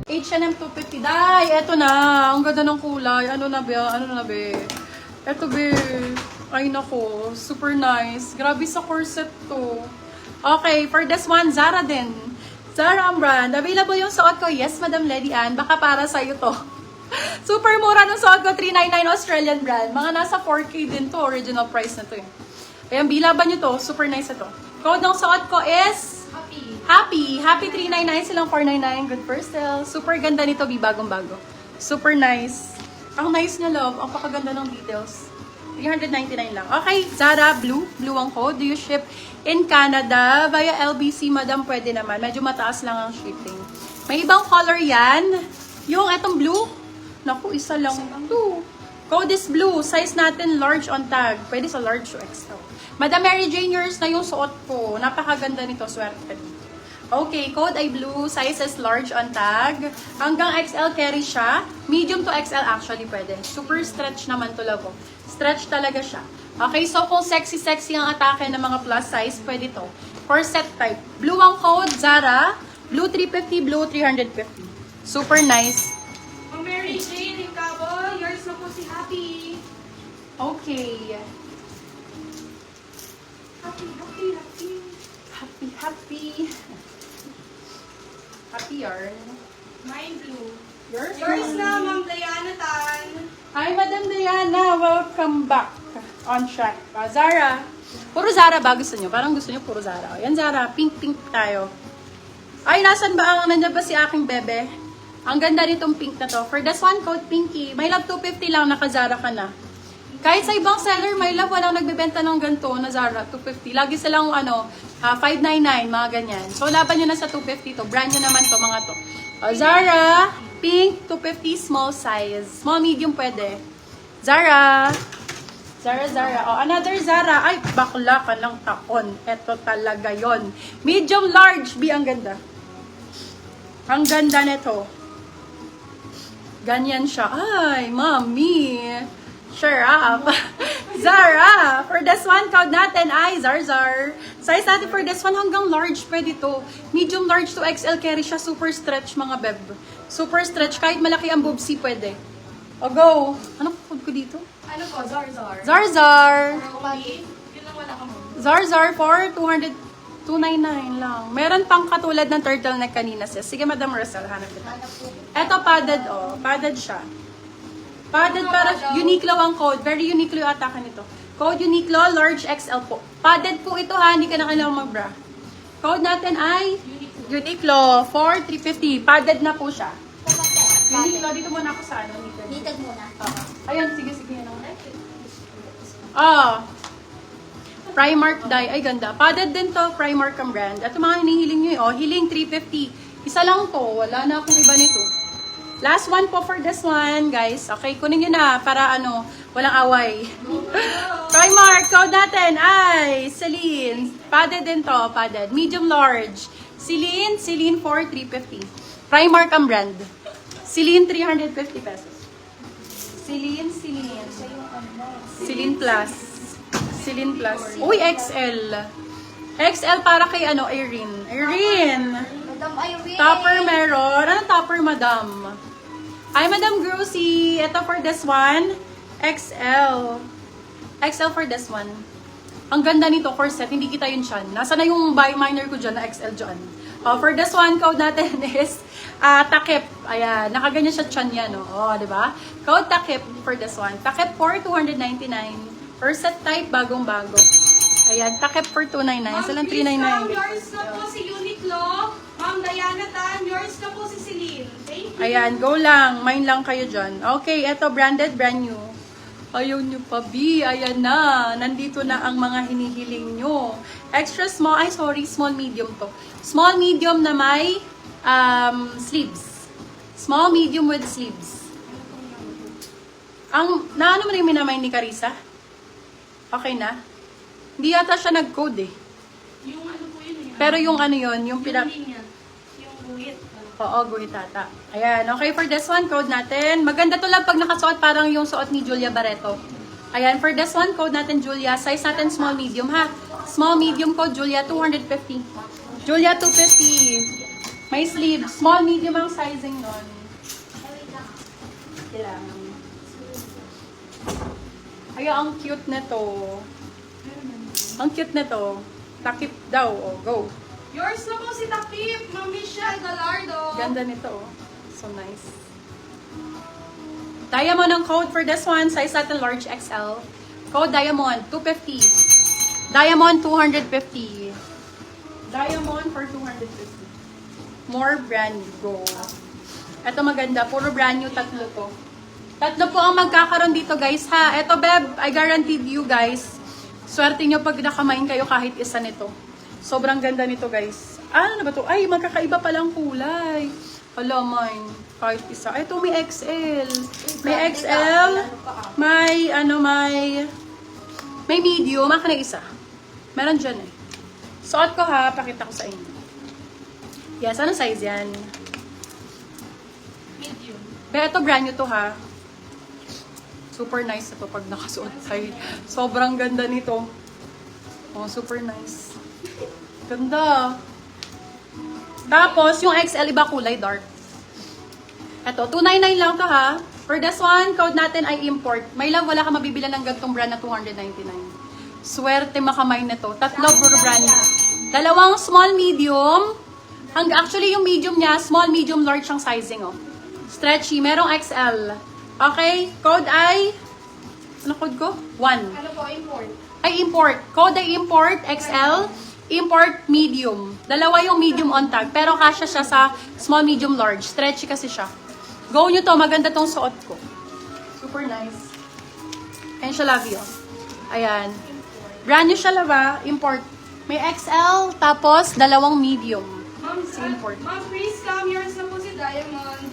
H&M 250. Day, eto na. Ang ganda ng kulay. Ano na ba? Ano na ba? Eto be. Ay nako. Super nice. Grabe sa corset to. Okay, for this one, Zara din. Zara ang brand. Available yung suot ko. Yes, Madam Lady Ann. Baka para sa'yo to. Super mura ng suot ko. 399 Australian brand. Mga nasa 4K din to. Original price na to eh. Ayan, bilaban nyo to. Super nice na to. Code ng suot ko is Happy 399 silang 499. Good for sale. Super ganda nito, bagong-bago. Super nice. Ang nice niya, love. Ang pakaganda ng details. 399 lang. Okay, Zara, blue. Blue ang code. Do you ship in Canada? Via LBC, madam, pwede naman. Medyo mataas lang ang shipping. May ibang color yan. Yung etong blue. Naku, isa lang. Two. Code is blue. Size natin large on tag. Pwede sa large to XL. Madam Mary Jane, yours na yung suot ko. Napakaganda nito. Swerte. Okay, code ay blue, size is large on tag. Hanggang XL carry siya. Medium to XL actually pwede. Super stretch naman to, love. Stretch talaga siya. Okay, so kung sexy ang atake ng mga plus size, pwede to. Corset type. Blue ang code, Zara. Blue 350, blue 350. Super nice. Mary Jane, Cabo, yours na po si Happy. Okay. Happy. Happy yarn. Mine blue. Yours na, Ma'am Diana Tan. Hi, Madam Diana. Welcome back on track. Zara. Puro Zara ba gusto nyo? Parang gusto nyo puro Zara. Yan, Zara. Pink tayo. Ay, nasan ba ang nandiyan ba si aking bebe? Ang ganda nitong pink na to. For this one, code Pinky. My love, 250 lang. Naka-Zara ka na. Kahit sa ibang seller, my love, walang nagbebenta ng ganito na Zara, 250. Lagi silang, 599, mga ganyan. So, laban nyo na sa 250 to. Brand nyo naman to, mga to. Zara, pink, 250, small size. Small, medium, pwede. Zara. Another Zara. Ay, bakla ka ng taon. Ito talaga yon. Medium, large. Ang ganda. Ang ganda nito. Ganyan siya. Ay, mami. Sure up. Zara. For this one, code natin ay Zarzar. Size natin for this one hanggang large pwede to. Medium, large to XL carry siya. Super stretch mga beb. Super stretch. Kahit malaki ang boobsy pwede. O go. Ano code ko dito? Ano po, Zarzar. Zarzar. Yun lang wala ka mo. Zarzar for 299 lang. Meron pang katulad ng turtleneck kanina sis. Sige, Madam Rosel, hanap kita. Eto padded, padded siya. Padded para Uniqlo ang code. Very Uniqlo yung atake nito. Code Uniqlo, large XL po. Padded po ito ha, hindi ka na kailangan mag-bra. Code natin ay Uniqlo for 350. Padded na po siya. Uniqlo, dito muna ako sa Nitag muna. Ayun, sige. Primark dye. Ay, ganda. Padded din to. Primark ang brand. At mga hinihiling nyo Hiling 350. Isa lang to. Wala na akong iba nito. Last one po for this one, guys. Okay, kunin nyo na para walang away. Primark, code natin ay Celine. Padded din to. Padded. Medium, large. Celine for 350. Primark ang brand. Celine, 350 pesos. Celine Plus. Celine Plus. Uy, XL. XL para kay Irene. Madam Irene. Topper meron. Anong topper, madam? Hi, Madam Grossy. Ito for this one. XL. XL for this one. Ang ganda nito, corset. Hindi kita yun siyan. Nasa na yung buy minor ko dyan na XL dyan. For this one, code natin is takip. Ayan. Nakaganyan siya tiyan yan. Diba? Code takip for this one. Takip for 299. Corset type, bagong-bago. Ayan. Takip for 299. Silang 399. Yours na po si Uniqlo. Ma'am Diana Tan, yours na po si Celine. Thank you. Ayan, go lang. Mine lang kayo dyan. Okay, eto branded, brand new. Ayaw nyo pa, B. Ayan na. Nandito na ang mga hinihiling nyo. Extra small. Ay, sorry. Small, medium to. Small, medium na may sleeves. Small, medium with sleeves. Naano mo na yung minamay ni Carissa? Okay na? Hindi yata siya nag-code eh. Yung po yun. Pero yung yung Yung guhit. Oo, guhit ata. Ayan, okay for this one, code natin. Maganda to lang pag nakasuot, parang yung suot ni Julia Barreto. Ayan, for this one, code natin Julia. Size natin small, medium ha. Small, medium code Julia, 250. Julia, 250. May sleeve. Small, medium ang sizing nun. Kailangan. Ay, ang cute nito. Ang cute nito. Takip daw. Oh, go. Yours na po si Takip, Ma'am Michelle Galardo. Ganda nito. Oh. So nice. Diamond ang code for this one. Size natin large XL. Code Diamond, 250. Diamond, 250. Diamond for 250. More brand new. Go. Ito maganda. Puro brand new. Tatlo to. Tatlo po ang magkakaroon dito, guys, ha? Ito, Beb, I guaranteed you, guys. Swerte nyo pag nakamain kayo kahit isa nito. Sobrang ganda nito, guys. Ano na ba to? Ay, magkakaiba palang kulay. Hala, mine. Kahit isa. Ay, ito may XL. May XL. May, may medium. Maka na isa. Meron dyan eh. Suot ko ha. Pakita ko sa inyo. Yes, ano size yan? Medium. Pero ito brand new to ha. Super nice ito pag nakasuot sa'yo. Sobrang ganda nito. Oh, super nice. Ganda. Tapos, yung XL iba kulay dark. Ito, 299 lang to ha. For this one, code natin ay import. May lang wala ka mabibilan ng gantong brand na 299. Swerte makamay nito. Tatlo puro brand new. Dalawang small, medium. Actually, yung medium niya, small, medium, large ang sizing oh. Stretchy. Merong XL. Okay, code ay, ano code ko? 1. Ano po, import? Ay, import. Code ay import, XL, import, medium. Dalawa yung medium on tag, pero kasya siya sa small, medium, large. Stretchy kasi siya. Go nyo to, maganda tong suot ko. Super nice. And siya love you. Ayan. Brand new siya lava, import. May XL, tapos dalawang medium. Ma'am, Si import. Ma'am Chris, yours na po si Diamond.